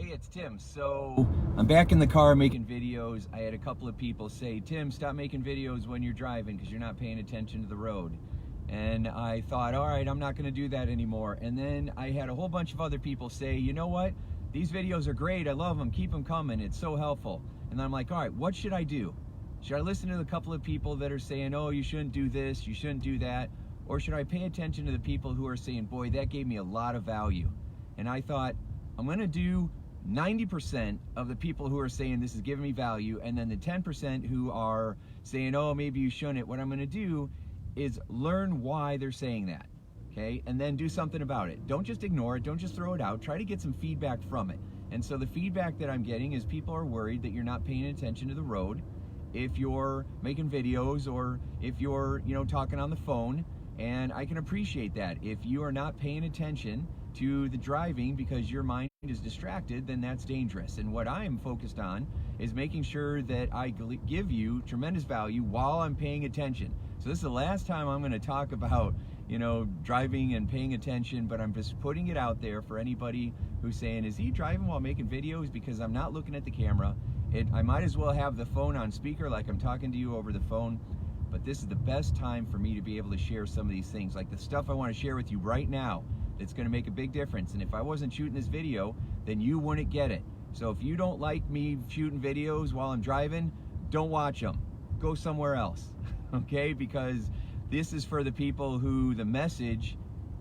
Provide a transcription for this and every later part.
Hey, it's Tim. So I'm back in the car making videos. I had a couple of people say, Tim, stop making videos when you're driving because you're not paying attention to the road. And I thought, all right, I'm not going to do that anymore. And then I had a whole bunch of other people say, you know what? These videos are great. I love them. Keep them coming. It's so helpful. And then I'm like, all right, what should I do? Should I listen to the couple of people that are saying, oh, you shouldn't do this, you shouldn't do that? Or should I pay attention to the people who are saying, boy, that gave me a lot of value? And I thought, I'm going to do 90% of the people who are saying this is giving me value, and then the 10% who are saying, oh, maybe you shouldn't. What I'm going to do is learn why they're saying that, okay? And then do something about it. Don't just ignore it. Don't just throw it out. Try to get some feedback from it. And so the feedback that I'm getting is people are worried that you're not paying attention to the road if you're making videos or if you're, talking on the phone. And I can appreciate that. If you are not paying attention to the driving because your mind is distracted, then that's dangerous. And what I am focused on is making sure that I give you tremendous value while I'm paying attention. So this is the last time I'm going to talk about, driving and paying attention, but I'm just putting it out there for anybody who's saying, is he driving while making videos? Because I'm not looking at the camera. I might as well have the phone on speaker like I'm talking to you over the phone. But this is the best time for me to be able to share some of these things, like the stuff I want to share with you right now that's going to make a big difference. And if I wasn't shooting this video, then you wouldn't get it. So if you don't like me shooting videos while I'm driving, don't watch them. Go somewhere else, okay? Because this is for the people who the message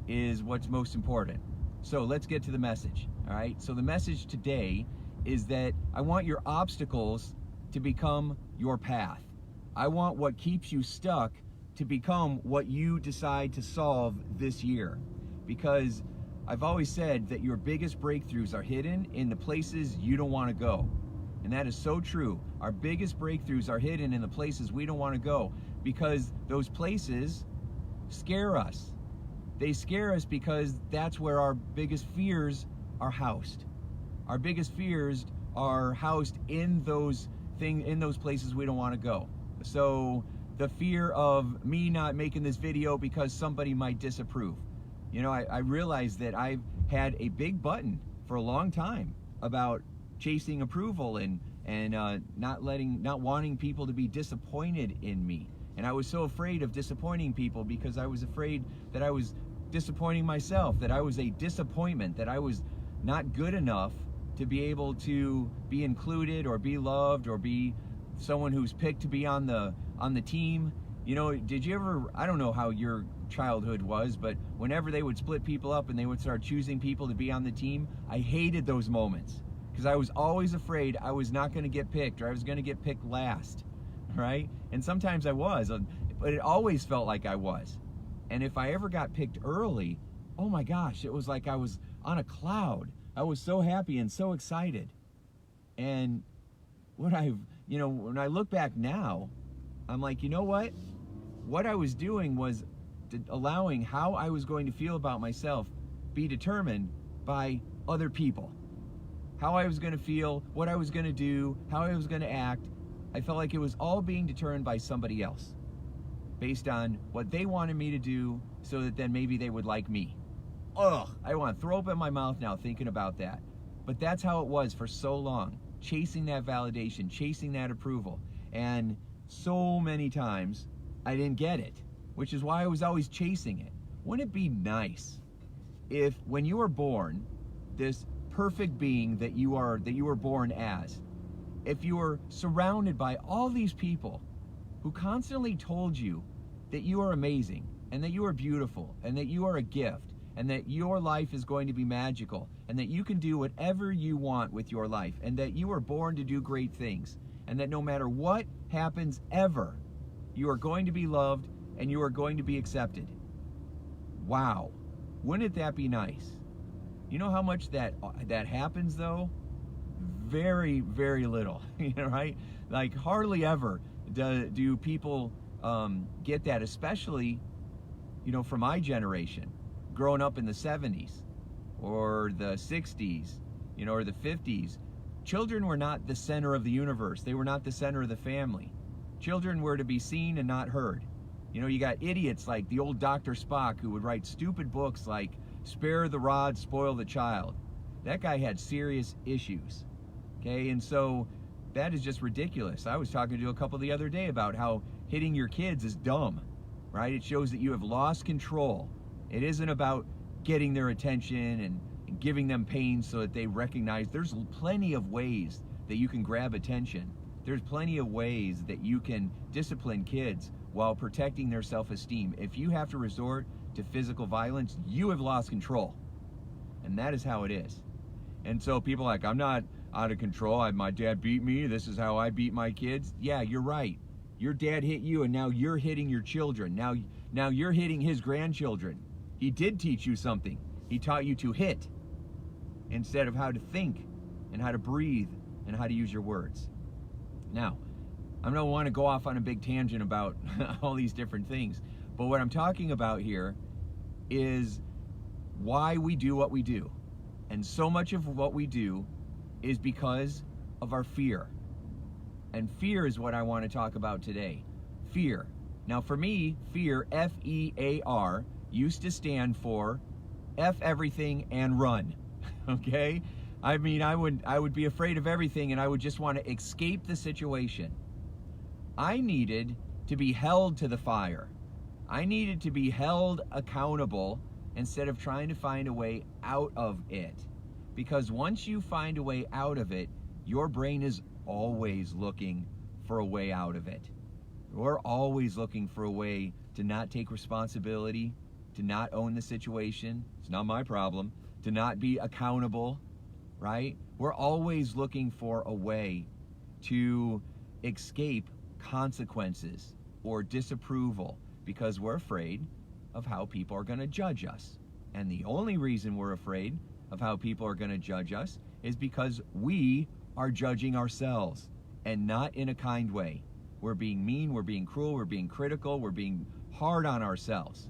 is what's most important. So let's get to the message, all right? So the message today is that I want your obstacles to become your path. I want what keeps you stuck to become what you decide to solve this year. Because I've always said that your biggest breakthroughs are hidden in the places you don't want to go. And that is so true. Our biggest breakthroughs are hidden in the places we don't want to go because those places scare us. They scare us because that's where our biggest fears are housed. Our biggest fears are housed in those places we don't want to go. So the fear of me not making this video because somebody might disapprove. I realized that I've had a big button for a long time about chasing approval and not wanting people to be disappointed in me. And I was so afraid of disappointing people because I was afraid that I was disappointing myself, that I was a disappointment, that I was not good enough to be able to be included or be loved or be someone who's picked to be on the team. Did you ever, I don't know how your childhood was, but whenever they would split people up and they would start choosing people to be on the team, I hated those moments because I was always afraid I was not going to get picked or I was going to get picked last, right? And sometimes I was, but it always felt like I was. And if I ever got picked early, oh my gosh, it was like I was on a cloud. I was so happy and so excited. And when I look back now, I'm like, you know what? What I was doing was allowing how I was going to feel about myself be determined by other people. How I was going to feel, what I was going to do, how I was going to act. I felt like it was all being determined by somebody else based on what they wanted me to do so that then maybe they would like me. Ugh, I want to throw up in my mouth now thinking about that. But that's how it was for so long. Chasing that validation, chasing that approval. And so many times I didn't get it, which is why I was always chasing it. Wouldn't it be nice if when you were born, this perfect being that you were born as, if you were surrounded by all these people who constantly told you that you are amazing and that you are beautiful and that you are a gift and that your life is going to be magical and that you can do whatever you want with your life and that you were born to do great things and that no matter what happens ever, you are going to be loved and you are going to be accepted. Wow, wouldn't that be nice? You know how much that happens though? Very, very little, right? Like hardly ever do people get that, especially, for my generation, growing up in the 70s or the 60s, or the 50s. Children were not the center of the universe. They were not the center of the family. Children were to be seen and not heard. You got idiots like the old Dr. Spock who would write stupid books like Spare the Rod, Spoil the Child. That guy had serious issues. Okay, and so that is just ridiculous. I was talking to a couple the other day about how hitting your kids is dumb, right? It shows that you have lost control. It isn't about getting their attention and giving them pain so that they recognize there's plenty of ways that you can grab attention. There's plenty of ways that you can discipline kids while protecting their self-esteem. If you have to resort to physical violence, you have lost control. And that is how it is. And so people are like, I'm not out of control. My dad beat me. This is how I beat my kids. Yeah, you're right. Your dad hit you, and now you're hitting your children. Now you're hitting his grandchildren. He did teach you something. He taught you to hit instead of how to think and how to breathe and how to use your words. Now, I don't want to go off on a big tangent about all these different things, but what I'm talking about here is why we do what we do. And so much of what we do is because of our fear. And fear is what I want to talk about today. Fear. Now for me, fear, F-E-A-R, used to stand for F everything and run. Okay? I mean, I would be afraid of everything, and I would just want to escape the situation. I needed to be held to the fire. I needed to be held accountable instead of trying to find a way out of it. Because once you find a way out of it, your brain is always looking for a way out of it. We're always looking for a way to not take responsibility, to not own the situation. It's not my problem. To not be accountable, right? We're always looking for a way to escape consequences or disapproval because we're afraid of how people are going to judge us. And the only reason we're afraid of how people are going to judge us is because we are judging ourselves, and not in a kind way. We're being mean, we're being cruel, we're being critical, we're being hard on ourselves.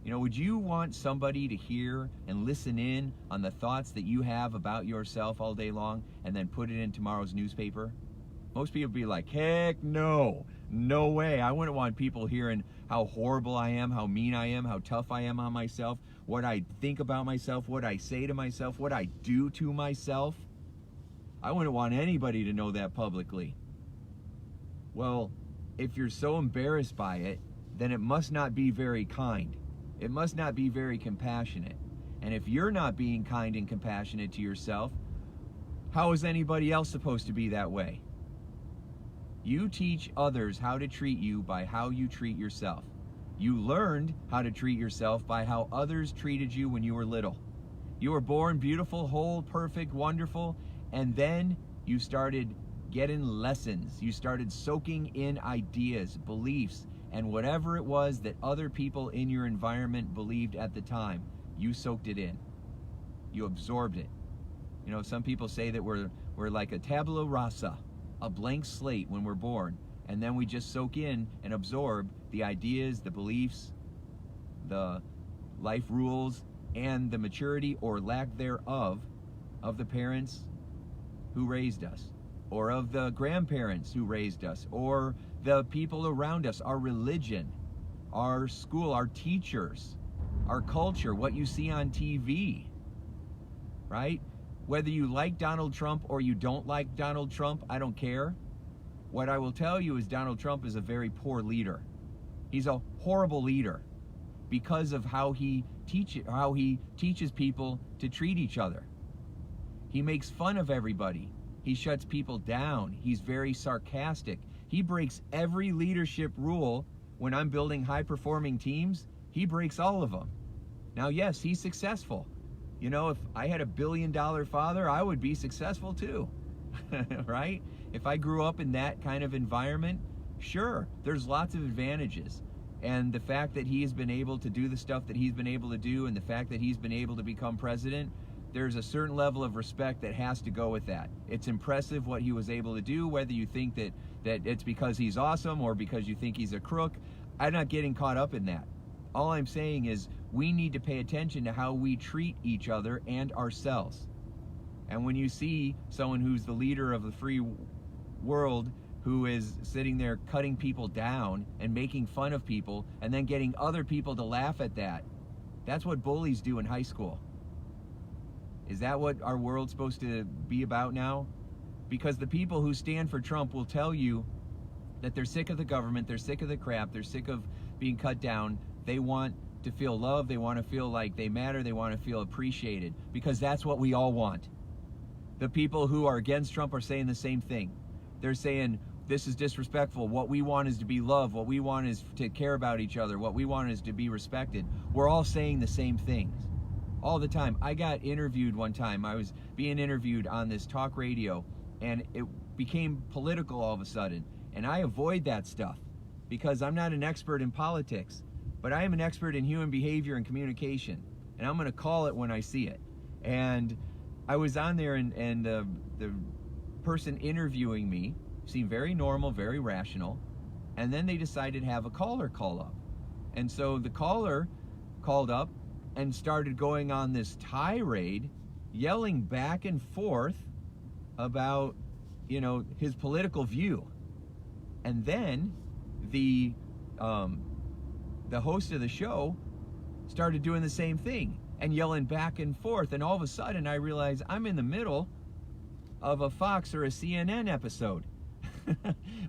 You know, would you want somebody to hear and listen in on the thoughts that you have about yourself all day long and then put it in tomorrow's newspaper? Most people would be like, heck no, no way. I wouldn't want people hearing how horrible I am, how mean I am, how tough I am on myself, what I think about myself, what I say to myself, what I do to myself. I wouldn't want anybody to know that publicly. Well, if you're so embarrassed by it, then it must not be very kind. It must not be very compassionate. And if you're not being kind and compassionate to yourself, how is anybody else supposed to be that way? You teach others how to treat you by how you treat yourself. You learned how to treat yourself by how others treated you when you were little. You were born beautiful, whole, perfect, wonderful, and then you started getting lessons. You started soaking in ideas, beliefs, and whatever it was that other people in your environment believed at the time, you soaked it in. You absorbed it. You know, some people say that we're like a tabula rasa, a blank slate when we're born, and then we just soak in and absorb the ideas, the beliefs, the life rules, and the maturity or lack thereof of the parents who raised us, or of the grandparents who raised us, or the people around us, our religion, our school, our teachers, our culture, what you see on TV, right? Whether you like Donald Trump or you don't like Donald Trump, I don't care. What I will tell you is Donald Trump is a very poor leader. He's a horrible leader because of how he teaches people to treat each other. He makes fun of everybody. He shuts people down. He's very sarcastic. He breaks every leadership rule. When I'm building high-performing teams, he breaks all of them. Now, yes, he's successful. You know, if I had $1 billion father, I would be successful too, right? If I grew up in that kind of environment, sure, there's lots of advantages. And the fact that he has been able to do the stuff that he's been able to do, and the fact that he's been able to become president, there's a certain level of respect that has to go with that. It's impressive what he was able to do, whether you think that it's because he's awesome or because you think he's a crook. I'm not getting caught up in that. All I'm saying is we need to pay attention to how we treat each other and ourselves. And when you see someone who's the leader of the free world who is sitting there cutting people down and making fun of people and then getting other people to laugh at that, that's what bullies do in high school. Is that what our world's supposed to be about now? Because the people who stand for Trump will tell you that they're sick of the government, they're sick of the crap, they're sick of being cut down. They want to feel loved, they want to feel like they matter, they want to feel appreciated, because that's what we all want. The people who are against Trump are saying the same thing. They're saying, this is disrespectful. What we want is to be loved. What we want is to care about each other. What we want is to be respected. We're all saying the same things all the time. I got interviewed one time. I was being interviewed on this talk radio, and it became political all of a sudden. And I avoid that stuff because I'm not an expert in politics, but I am an expert in human behavior and communication. And I'm going to call it when I see it. And I was on there, and the person interviewing me seemed very normal, very rational. And then they decided to have a caller call up. And so the caller called up and started going on this tirade, yelling back and forth about, his political view. And then the host of the show started doing the same thing and yelling back and forth. And all of a sudden I realized I'm in the middle of a Fox or a CNN episode.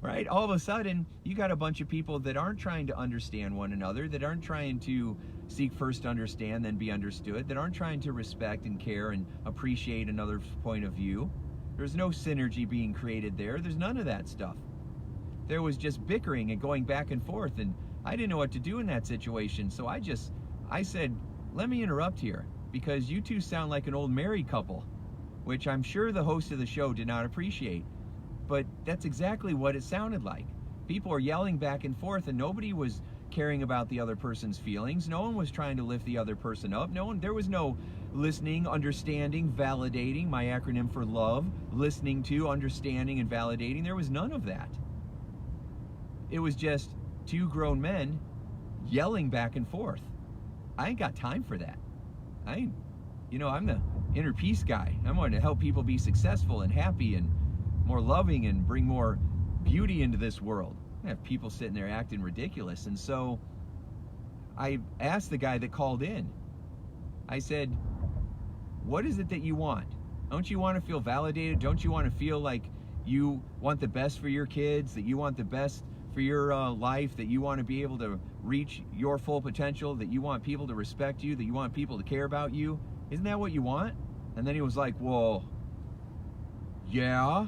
Right? All of a sudden, you got a bunch of people that aren't trying to understand one another, that aren't trying to seek first to understand, then be understood, that aren't trying to respect and care and appreciate another's point of view. There's no synergy being created there. There's none of that stuff. There was just bickering and going back and forth, and I didn't know what to do in that situation. So I said, let me interrupt here, because you two sound like an old married couple, which I'm sure the host of the show did not appreciate. But that's exactly what it sounded like. People are yelling back and forth, and nobody was caring about the other person's feelings. No one was trying to lift the other person up. There was no listening, understanding, validating, my acronym for love, listening to, understanding, and validating. There was none of that. It was just two grown men yelling back and forth. I ain't got time for that. I'm the inner peace guy. I'm going to help people be successful and happy and more loving and bring more beauty into this world. I have people sitting there acting ridiculous. And so I asked the guy that called in, I said, what is it that you want? Don't you want to feel validated? Don't you want to feel like you want the best for your kids, that you want the best for your life, that you want to be able to reach your full potential, that you want people to respect you, that you want people to care about you? Isn't that what you want? And then he was like, well, yeah.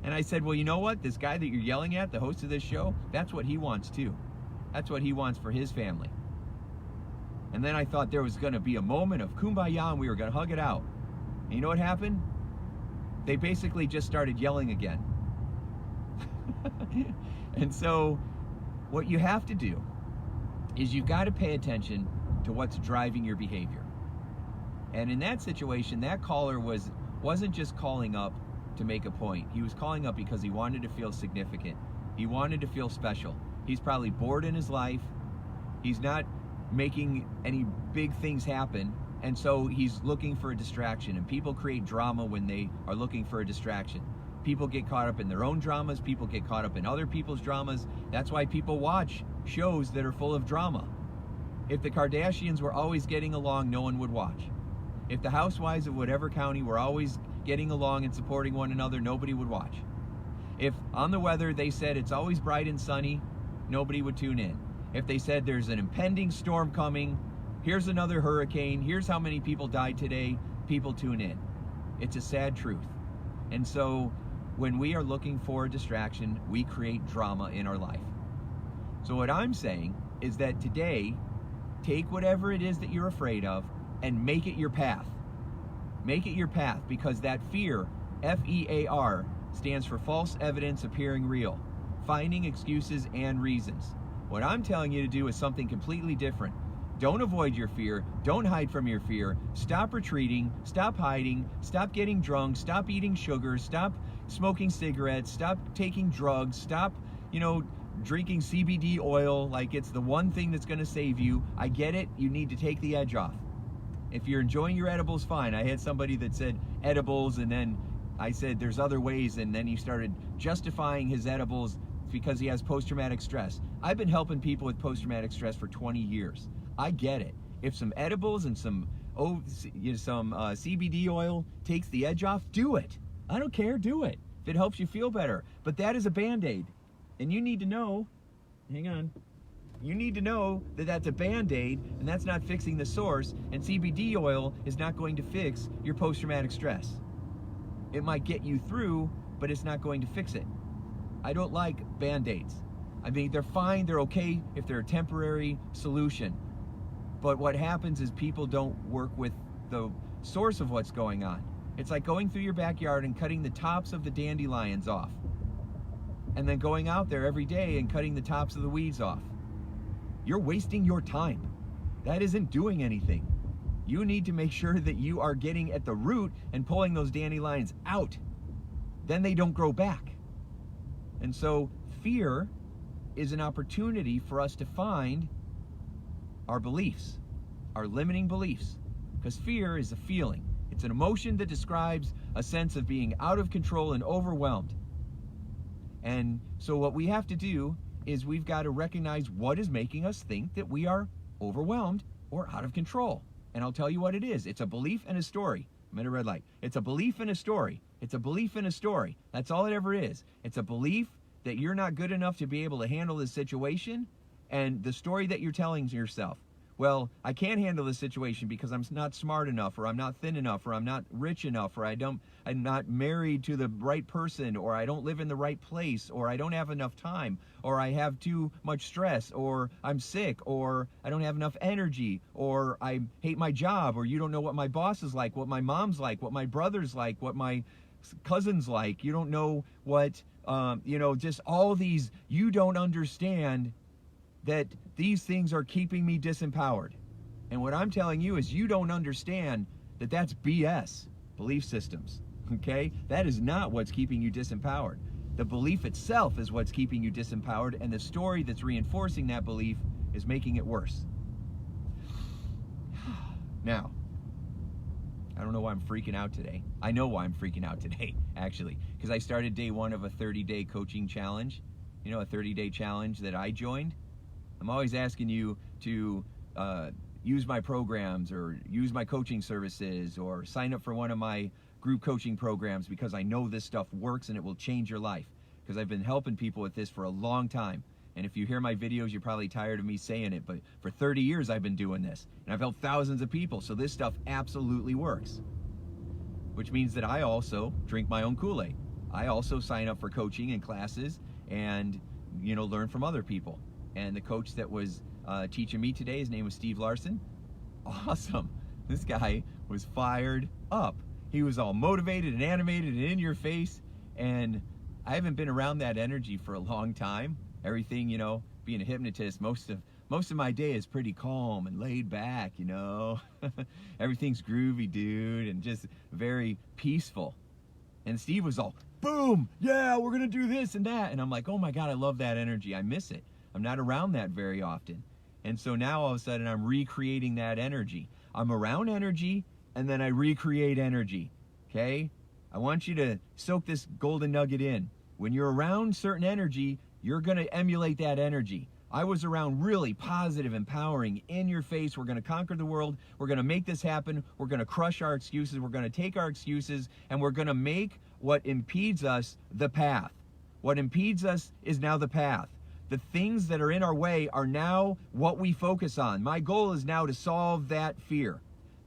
And I said, well, you know what? This guy that you're yelling at, the host of this show, that's what he wants too. That's what he wants for his family. And then I thought there was going to be a moment of kumbaya and we were going to hug it out. And you know what happened? They basically just started yelling again. And so what you have to do is you've got to pay attention to what's driving your behavior. And in that situation, that caller wasn't just calling up to make a point. He was calling up because he wanted to feel significant. He wanted to feel special. He's probably bored in his life. He's not making any big things happen, and so he's looking for a distraction. And people create drama when they are looking for a distraction. People get caught up in their own dramas. People get caught up in other people's dramas. That's why people watch shows that are full of drama. If the Kardashians were always getting along, no one would watch. If the housewives of whatever county were always getting along and supporting one another, nobody would watch. If on the weather they said it's always bright and sunny, nobody would tune in. If they said there's an impending storm coming, here's another hurricane, here's how many people died today, people tune in. It's a sad truth. And so when we are looking for a distraction, we create drama in our life. So what I'm saying is that today, take whatever it is that you're afraid of and make it your path. Make it your path, because that fear, F-E-A-R, stands for false evidence appearing real, finding excuses and reasons. What I'm telling you to do is something completely different. Don't avoid your fear. Don't hide from your fear. Stop retreating. Stop hiding. Stop getting drunk. Stop eating sugar. Stop smoking cigarettes. Stop taking drugs. Stop, drinking CBD oil like it's the one thing that's going to save you. I get it. You need to take the edge off. If you're enjoying your edibles, fine. I had somebody that said edibles, and then I said there's other ways, and then he started justifying his edibles because he has post-traumatic stress. I've been helping people with post-traumatic stress for 20 years. I get it. If some edibles and some some CBD oil takes the edge off, do it. I don't care, do it. If it helps you feel better. But that is a Band-Aid. And you need to know, hang on, you need to know that that's a Band-Aid and that's not fixing the source, and CBD oil is not going to fix your post-traumatic stress. It might get you through, but it's not going to fix it. I don't like Band-Aids. I mean, they're fine, they're okay if they're a temporary solution. But what happens is people don't work with the source of what's going on. It's like going through your backyard and cutting the tops of the dandelions off, and then going out there every day and cutting the tops of the weeds off. You're wasting your time. That isn't doing anything. You need to make sure that you are getting at the root and pulling those dandelions out. Then they don't grow back. And so fear is an opportunity for us to find our beliefs, our limiting beliefs. Because fear is a feeling. It's an emotion that describes a sense of being out of control and overwhelmed. And so what we have to do is we've got to recognize what is making us think that we are overwhelmed or out of control. And I'll tell you what it is. It's a belief and a story. I'm at a red light. It's a belief and a story. It's a belief and a story. That's all it ever is. It's a belief that you're not good enough to be able to handle this situation, and the story that you're telling yourself. Well, I can't handle this situation because I'm not smart enough, or I'm not thin enough, or I'm not rich enough, or I'm not married to the right person, or I don't live in the right place, or I don't have enough time, or I have too much stress, or I'm sick, or I don't have enough energy, or I hate my job, or you don't know what my boss is like, what my mom's like, what my brother's like, what my cousin's like. You don't know what, just all these, you don't understand that these things are keeping me disempowered. And what I'm telling you is you don't understand that that's BS, belief systems, okay? That is not what's keeping you disempowered. The belief itself is what's keeping you disempowered, and the story that's reinforcing that belief is making it worse. Now, I don't know why I'm freaking out today. I know why I'm freaking out today, actually, because I started day 1 of a 30-day coaching challenge, a 30-day challenge that I joined. I'm always asking you to use my programs or use my coaching services or sign up for one of my group coaching programs, because I know this stuff works and it will change your life, because I've been helping people with this for a long time. And if you hear my videos, you're probably tired of me saying it, but for 30 years I've been doing this, and I've helped thousands of people, so this stuff absolutely works. Which means that I also drink my own Kool-Aid. I also sign up for coaching and classes and, learn from other people. And the coach that was teaching me today, his name was Steve Larson. Awesome. This guy was fired up. He was all motivated and animated and in your face. And I haven't been around that energy for a long time. Everything, being a hypnotist, most of my day is pretty calm and laid back, Everything's groovy, dude, and just very peaceful. And Steve was all, boom, yeah, we're going to do this and that. And I'm like, oh my God, I love that energy. I miss it. I'm not around that very often. And so now all of a sudden I'm recreating that energy. I'm around energy and then I recreate energy. Okay? I want you to soak this golden nugget in. When you're around certain energy, you're going to emulate that energy. I was around really positive, empowering, in your face, we're going to conquer the world, we're going to make this happen, we're going to crush our excuses, we're going to take our excuses, and we're going to make what impedes us the path. What impedes us is now the path. The things that are in our way are now what we focus on. My goal is now to solve that fear.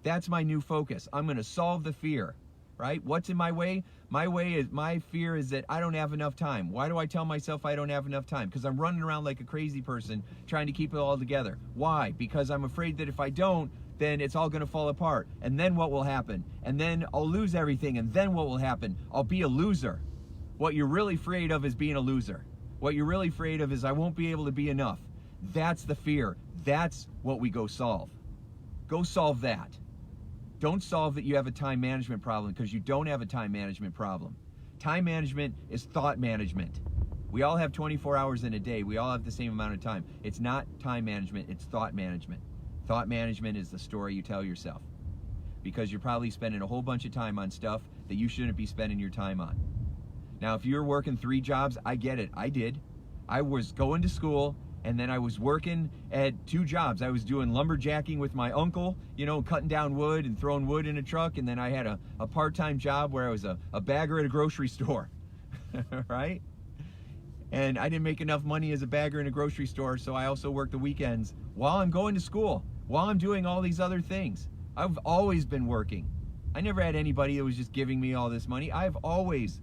That's my new focus. I'm going to solve the fear, right? What's in my way? My fear is that I don't have enough time. Why do I tell myself I don't have enough time? Because I'm running around like a crazy person trying to keep it all together. Why? Because I'm afraid that if I don't, then it's all going to fall apart. And then what will happen? And then I'll lose everything. And then what will happen? I'll be a loser. What you're really afraid of is being a loser. What you're really afraid of is I won't be able to be enough. That's the fear. That's what we go solve. Go solve that. Don't solve that you have a time management problem, because you don't have a time management problem. Time management is thought management. We all have 24 hours in a day. We all have the same amount of time. It's not time management, it's thought management. Thought management is the story you tell yourself, because you're probably spending a whole bunch of time on stuff that you shouldn't be spending your time on. Now, if you're working 3 jobs, I get it. I did. I was going to school And then I was working at 2 jobs. I was doing lumberjacking with my uncle, you know, cutting down wood and throwing wood in a truck. And then I had a part-time job where I was a bagger at a grocery store, right? And I didn't make enough money as a bagger in a grocery store, so I also worked the weekends while I'm going to school, while I'm doing all these other things. I've always been working. I never had anybody that was just giving me all this money. I've always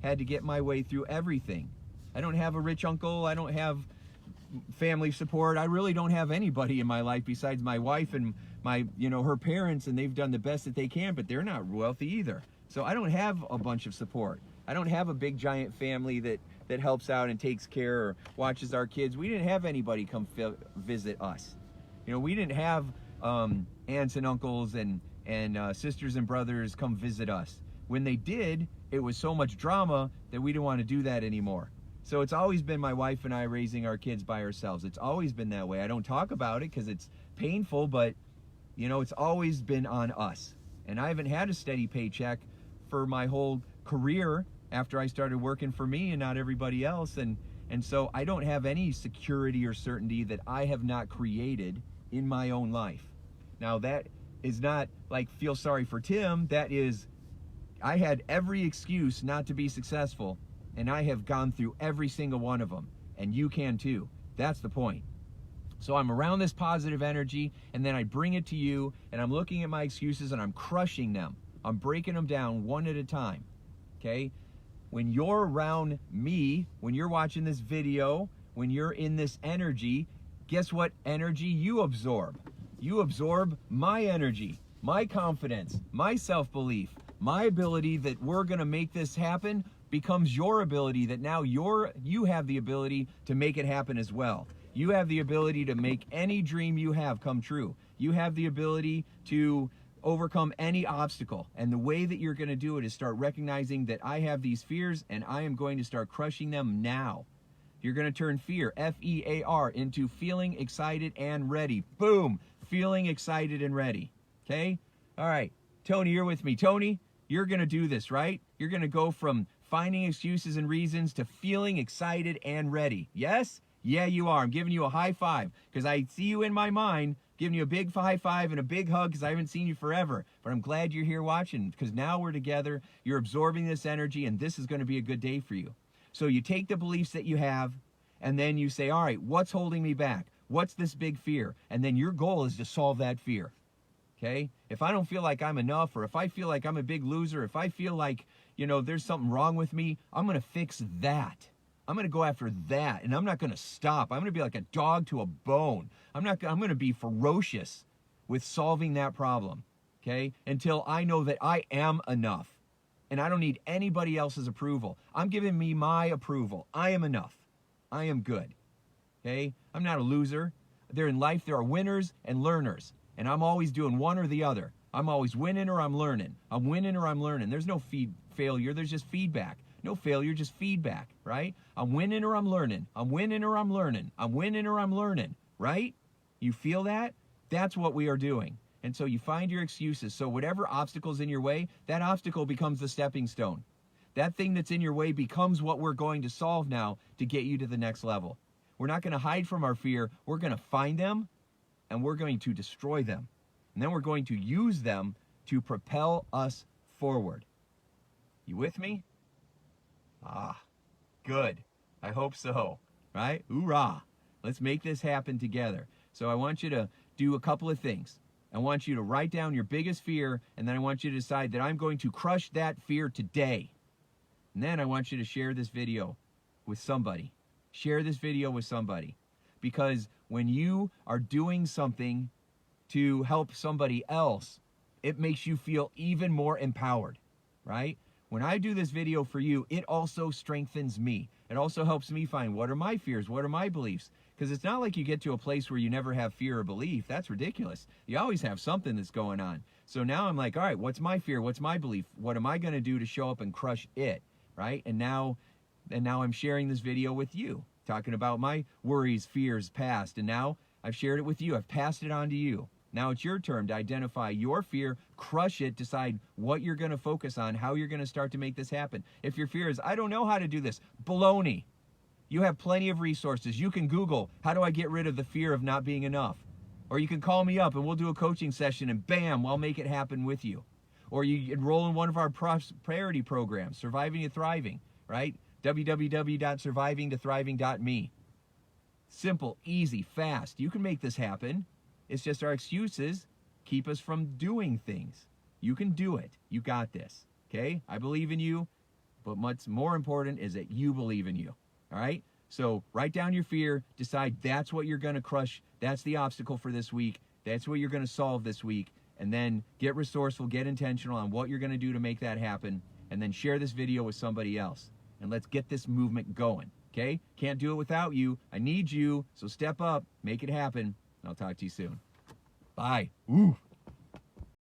had to get my way through everything. I don't have a rich uncle. I don't have family support. I really don't have anybody in my life besides my wife and my, you know, her parents, and they've done the best that they can, but they're not wealthy either. So I don't have a bunch of support. I don't have a big giant family that helps out and takes care or watches our kids. We didn't have anybody come visit us. You know, we didn't have aunts and uncles and sisters and brothers come visit us. When they did, it was so much drama that we didn't want to do that anymore. So it's always been my wife and I raising our kids by ourselves. It's always been that way. I don't talk about it because it's painful, but you know, it's always been on us. And I haven't had a steady paycheck for my whole career after I started working for me and not everybody else. And so I don't have any security or certainty that I have not created in my own life. Now that is not like feel sorry for Tim. That is, I had every excuse not to be successful, and I have gone through every single one of them, and you can too. That's the point. So I'm around this positive energy, and then I bring it to you, and I'm looking at my excuses, and I'm crushing them. I'm breaking them down one at a time, okay? When you're around me, when you're watching this video, when you're in this energy, guess what energy you absorb? You absorb my energy, my confidence, my self-belief, my ability that we're gonna make this happen becomes your ability, that now you have the ability to make it happen as well. You have the ability to make any dream you have come true. You have the ability to overcome any obstacle. And the way that you're going to do it is start recognizing that I have these fears and I am going to start crushing them now. You're going to turn fear, F-E-A-R, into feeling excited and ready. Boom! Feeling excited and ready. Okay? All right. Tony, you're with me. Tony, you're going to do this, right? You're going to go from finding excuses and reasons to feeling excited and ready. Yes? Yeah, you are. I'm giving you a high five because I see you in my mind, giving you a big high five and a big hug because I haven't seen you forever. But I'm glad you're here watching because now we're together. You're absorbing this energy, and this is going to be a good day for you. So you take the beliefs that you have, and then you say, all right, what's holding me back? What's this big fear? And then your goal is to solve that fear. Okay? If I don't feel like I'm enough, or if I feel like I'm a big loser, if I feel like, you know, there's something wrong with me, I'm going to fix that. I'm going to go after that, and I'm not going to stop. I'm going to be like a dog to a bone. I'm going to be ferocious with solving that problem, okay, until I know that I am enough, and I don't need anybody else's approval. I'm giving me my approval. I am enough. I am good, okay? I'm not a loser. In life, there are winners and learners, and I'm always doing one or the other. I'm always winning or I'm learning. I'm winning or I'm learning. There's no failure. There's just feedback. No failure, just feedback, right? I'm winning or I'm learning. I'm winning or I'm learning. I'm winning or I'm learning, right? You feel that? That's what we are doing. And so you find your excuses. So whatever obstacle's in your way, that obstacle becomes the stepping stone. That thing that's in your way becomes what we're going to solve now to get you to the next level. We're not going to hide from our fear. We're going to find them, and we're going to destroy them. And then we're going to use them to propel us forward. You with me? Ah, good. I hope so, right? Hoorah. Let's make this happen together. So I want you to do a couple of things. I want you to write down your biggest fear, and then I want you to decide that I'm going to crush that fear today. And then I want you to share this video with somebody. Share this video with somebody. Because when you are doing something to help somebody else, it makes you feel even more empowered, right? When I do this video for you, it also strengthens me. It also helps me find what are my fears, what are my beliefs. Because it's not like you get to a place where you never have fear or belief. That's ridiculous. You always have something that's going on. So now I'm like, all right, what's my fear? What's my belief? What am I going to do to show up and crush it, right? And now I'm sharing this video with you, talking about my worries, fears, past. And now I've shared it with you. I've passed it on to you. Now it's your turn to identify your fear, crush it, decide what you're going to focus on, how you're going to start to make this happen. If your fear is, I don't know how to do this, baloney. You have plenty of resources. You can Google, how do I get rid of the fear of not being enough? Or you can call me up and we'll do a coaching session and bam, I'll make it happen with you. Or you enroll in one of our prosperity programs, Surviving to Thriving, right? www.survivingtothriving.me. Simple, easy, fast. You can make this happen. It's just our excuses keep us from doing things. You can do it. You got this. Okay? I believe in you, but what's more important is that you believe in you. All right? So write down your fear, decide that's what you're going to crush. That's the obstacle for this week. That's what you're going to solve this week. And then get resourceful, get intentional on what you're going to do to make that happen. And then share this video with somebody else. And let's get this movement going. Okay? Can't do it without you. I need you. So step up, make it happen. I'll talk to you soon. Bye. Ooh.